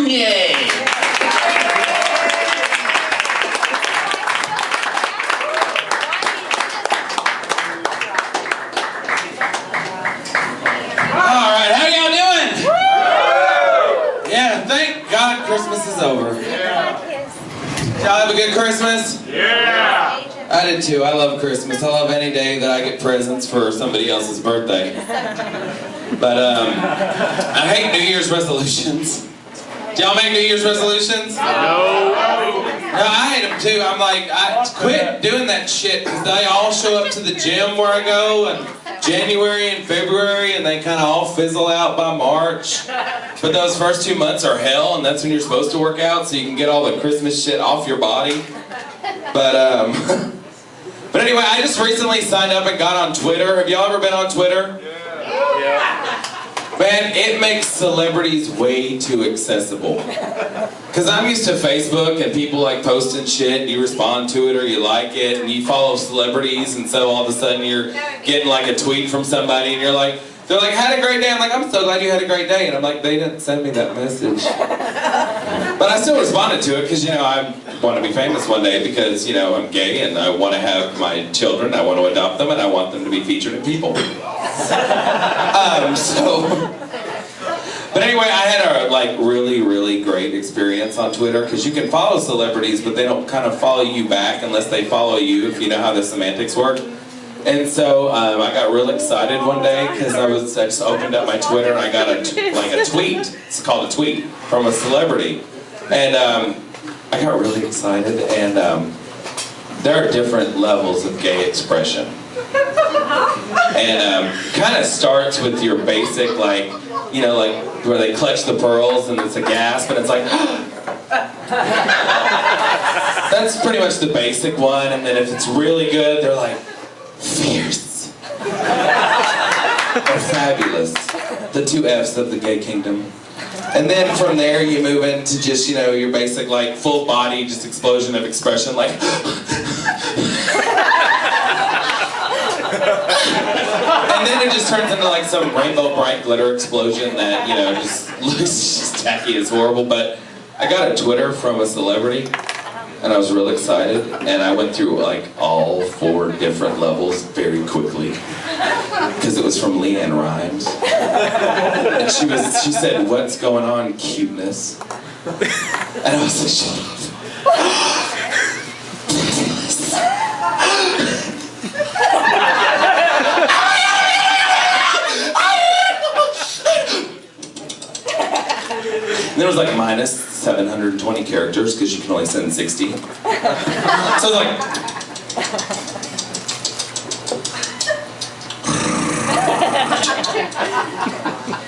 Prunier. Alright, how y'all doing? Yeah, thank God Christmas is over. Y'all have a good Christmas? Yeah! I did too. I love Christmas. I love any day that I get presents for somebody else's birthday. But I hate New Year's resolutions. Do y'all make New Year's resolutions? No! No, I hate them too. I'm like, I quit doing that shit because they all show up to the gym where I go in January and February and they kind of all fizzle out by March. But those first 2 months are hell, and that's when you're supposed to work out so you can get all the Christmas shit off your body. But but anyway, I just recently signed up and got on Twitter. Have y'all ever been on Twitter? Yeah. Man, it makes celebrities way too accessible. Cause I'm used to Facebook and people like posting shit and you respond to it or you like it and you follow celebrities and so all of a sudden you're getting like a tweet from somebody and you're like, they're like, had a great day. I'm like, I'm so glad you had a great day. And I'm like, they didn't send me that message. But I still responded to it because, you know, I want to be famous one day because, you know, I'm gay and I want to have my children, I want to adopt them, and I want them to be featured in People. But anyway, I had a like really great experience on Twitter because you can follow celebrities, but they don't kind of follow you back unless they follow you, if you know how the semantics work. And so I got real excited one day because I just opened up my Twitter and I got a tweet. It's called a tweet from a celebrity, and I got really excited. And there are different levels of gay expression, and kind of starts with your basic like, you know, like where they clutch the pearls and it's a gasp and it's like. That's pretty much the basic one, and then if it's really good, they're like. Fierce. Or fabulous. The 2 F's of the gay kingdom. And then from there you move into just, you know, your basic like full body, just explosion of expression like and then it just turns into like some rainbow bright glitter explosion that, you know, just looks just tacky as horrible. But I got a Twitter from a celebrity. And I was real excited, and I went through like all 4 different levels very quickly, because it was from Leanne Rimes, and she said, "What's going on, cuteness?" And I was like, "Shut up." And there was like minus 720 characters because you can only send 60. So I was like,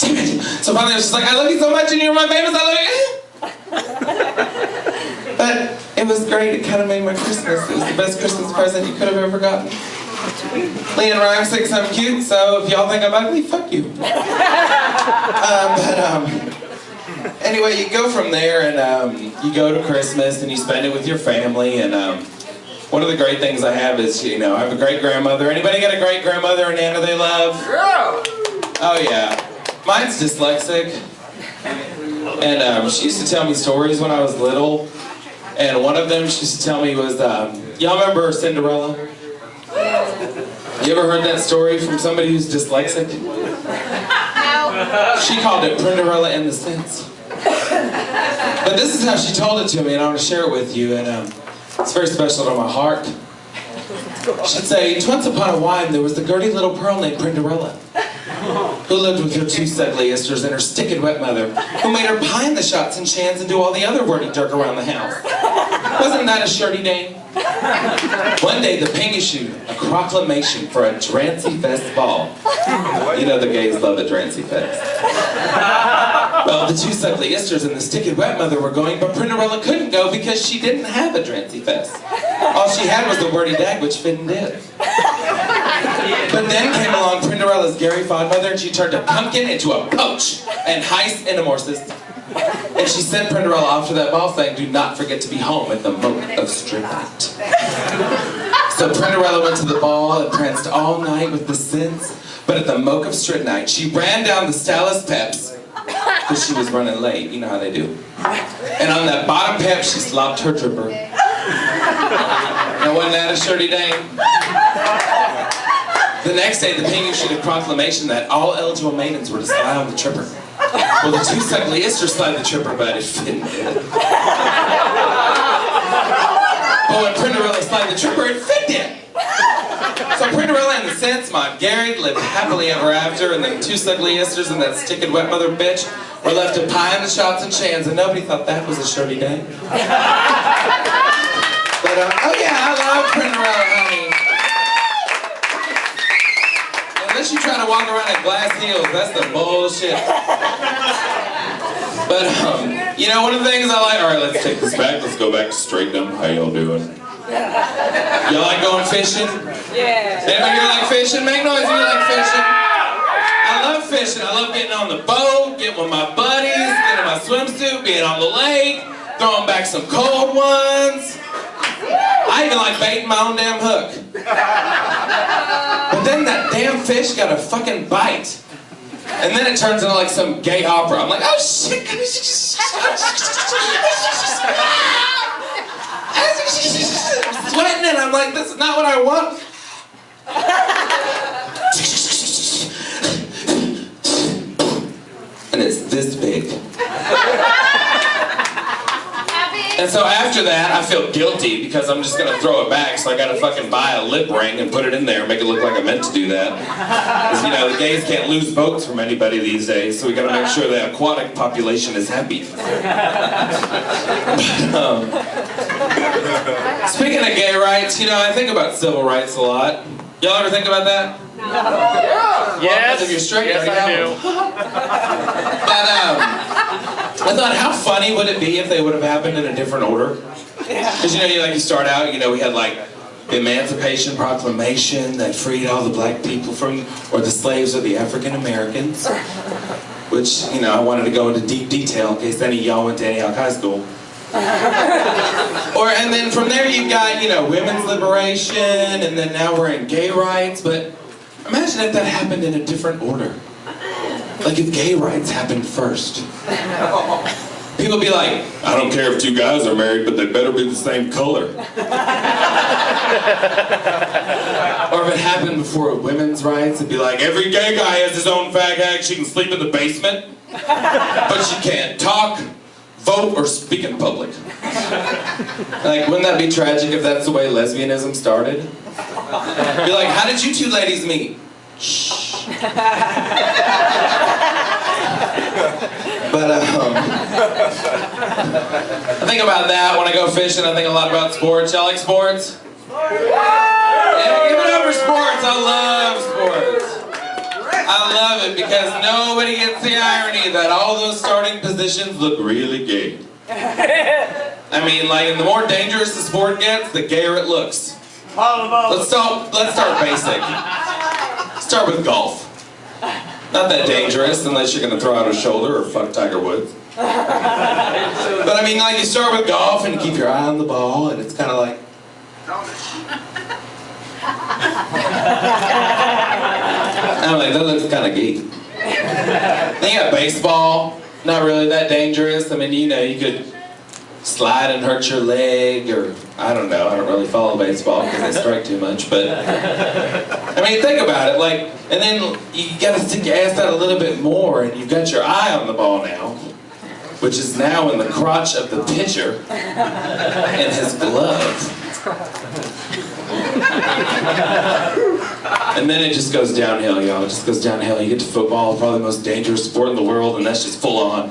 damn it. So finally I was just like, I love you so much and you're my famous, I love you. But it was great, it kind of made my Christmas. It was the best Christmas present you could have ever gotten. Leanne Rimes thinks I'm cute, so if y'all think I'm ugly, fuck you. Anyway, you go from there and you go to Christmas and you spend it with your family, and one of the great things I have is, you know, I have a great-grandmother. Anybody got a great-grandmother or Nana they love? Yeah! Oh yeah. Mine's dyslexic. And she used to tell me stories when I was little, and one of them she used to tell me was, y'all remember Cinderella? You ever heard that story from somebody who's dyslexic? She called it Prunier in the sense. But this is how she told it to me, and I want to share it with you, and it's very special to my heart. She'd say, "Once upon a time there was the dirty little pearl named Prunier, who lived with her 2 ugly sisters and her stickin' wet mother, who made her pine the shots and shans and do all the other wordy dirt around the house. Wasn't that a shirty dame? One day the ping issued a proclamation for a Drancy Fest ball." You know the gays love the Drancy Fest. Well, the 2 ugly sisters and the stickin' wet mother were going, but Prunella couldn't go because she didn't have a Drancy Fest. All she had was the wordy dag, which Finn did. But then came along Prunella's Gary Fodmother, and she turned a pumpkin into a poach and heist into Morses. And she sent Prunella off to that ball saying, "Do not forget to be home at the moat of Stripite." So Prunella went to the ball and pranced all night with the Sins, but at the moat of Strit night, she ran down the Stalus Peps because she was running late. You know how they do. And on that bottom pep, she slopped her tripper. And wasn't that a shirty day? The next day, the Ping issued a proclamation that all eligible maidens were to slide on the tripper. Well, the two suckly Isters slid the tripper, but it didn't. But when Prunier slid the tripper, it fit in. So Prunier and the Sense Mod Garrett lived happily ever after, and them two suckly Isters and that sticking wet mother bitch were left to pie in the shots and chans, and nobody thought that was a shirty day. But, oh yeah, I love Prunier, honey. Unless you try to walk around in glass heels, that's the bullshit. But, you know, one of the things I like, alright, let's take this back, let's go back to straight dumb. How y'all doing? Y'all like going fishing? Yeah. Anybody here like fishing? Make noise if you like fishing. I love fishing. I love getting on the boat, getting with my buddies, getting in my swimsuit, being on the lake, throwing back some cold ones. I even like baiting my own damn hook. But then that damn fish got a fucking bite. And then it turns into like some gay opera. I'm like, oh shit. Sweating and I'm like, this is not what I want. And it's this big. And so after that, I feel guilty because I'm just gonna throw it back, so I gotta fucking buy a lip ring and put it in there and make it look like I meant to do that. Because, you know, the gays can't lose votes from anybody these days, so we gotta make sure the aquatic population is happy. Speaking of gay rights, you know, I think about civil rights a lot. Y'all ever think about that? Yes. If you're straight, yes, I do. But I thought, how funny would it be if they would have happened in a different order? Because you know, you start out, you know, we had like the Emancipation Proclamation that freed all the black people from, or the slaves or the African Americans, which, you know, I wanted to go into deep detail in case any of y'all went to Antioch High School. And then from there you've got, you know, women's liberation, and then now we're in gay rights, but imagine if that happened in a different order. Like if gay rights happened first. People would be like, I don't care if two guys are married, but they better be the same color. Or if it happened before women's rights, it'd be like, every gay guy has his own fag hag, she can sleep in the basement, but she can't talk, vote, or speak in public. Like, wouldn't that be tragic if that's the way lesbianism started? Be like, how did you two ladies meet? Shh. But, I think about that when I go fishing. I think a lot about sports. Y'all like sports? Yeah, give it up for sports. I love sports. I love it because nobody gets the irony that all those starting positions look really gay. I mean, like, the more dangerous the sport gets, the gayer it looks. Let's start basic. Start with golf. Not that dangerous unless you're gonna throw out a shoulder or fuck Tiger Woods. But I mean, like, you start with golf and you keep your eye on the ball, and it's kind of like. I'm like, that looks kind of gay. Then you got baseball, not really that dangerous. I mean, you know, you could slide and hurt your leg, or I don't know. I don't really follow baseball because they strike too much. But I mean, think about it. Like, and then you got to stick your ass out a little bit more, and you've got your eye on the ball now, which is now in the crotch of the pitcher in his glove. And then it just goes downhill, y'all. It just goes downhill. You get to football, probably the most dangerous sport in the world, and that's just full on.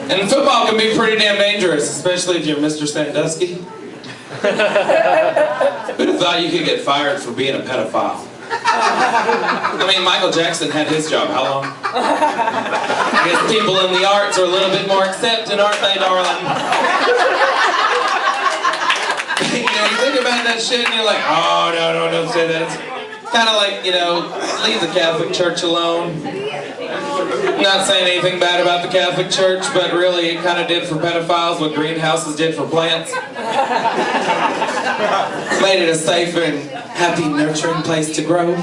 And football can be pretty damn dangerous, especially if you're Mr. Sandusky. Who'd have thought you could get fired for being a pedophile? I mean, Michael Jackson had his job. How long? I guess people in the arts are a little bit more accepting, aren't they, darling? You know, you think about that shit and you're like, oh, no, don't say that. It's kind of like, you know, leave the Catholic Church alone. I'm not saying anything bad about the Catholic Church, but really it kind of did for pedophiles what greenhouses did for plants. Made it a safe and happy, nurturing place to grow.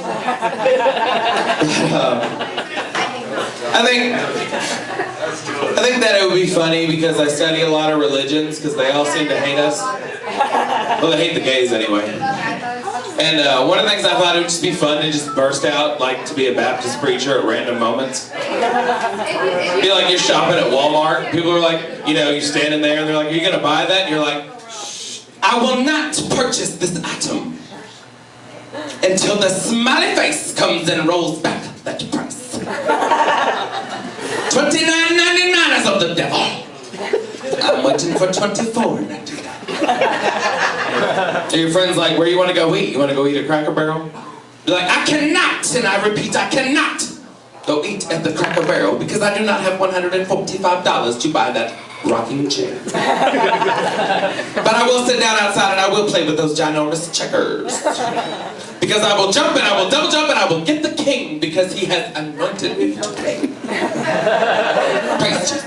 I think that it would be funny because I study a lot of religions because they all seem to hate us. Well, they hate the gays anyway. And one of the things I thought it would just be fun to just burst out, like to be a Baptist preacher at random moments. Be like you're shopping at Walmart. People are like, you know, you're standing there and they're like, are you going to buy that? And you're like, I will not purchase this item until the smiley face comes and rolls back that price. $29.99 is of the devil. I'm waiting for $24.99. So your friend's like, where you want to go eat? You want to go eat at Cracker Barrel? You're like, I cannot, and I repeat, I cannot go eat at the Cracker Barrel because I do not have $145 to buy that rocking chair. But I will sit down outside and I will play with those ginormous checkers. Because I will jump and I will double jump and I will get the king because he has anointed me to play. Praise Jesus.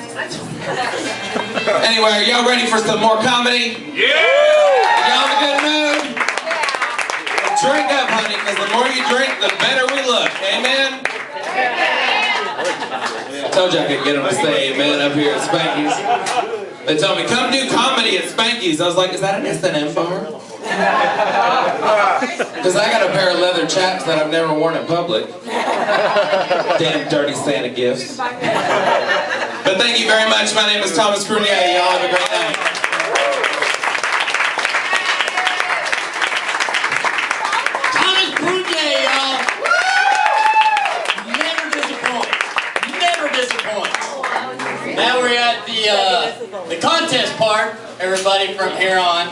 Anyway, are y'all ready for some more comedy? Yeah! Y'all in a good mood? Drink up, honey, because the more you drink, the better we look. Amen? I told you I could get them to say amen up here at Spanky's. They told me, come do comedy at Spanky's. I was like, is that an S&M bar? Because I got a pair of leather chaps that I've never worn in public. Damn dirty Santa gifts. But thank you very much. My name is Thomas Prunier. Y'all have a great night. Thomas Prunier, y'all. Never disappoints. Never disappoints. Now we're at the contest part, everybody, from here on.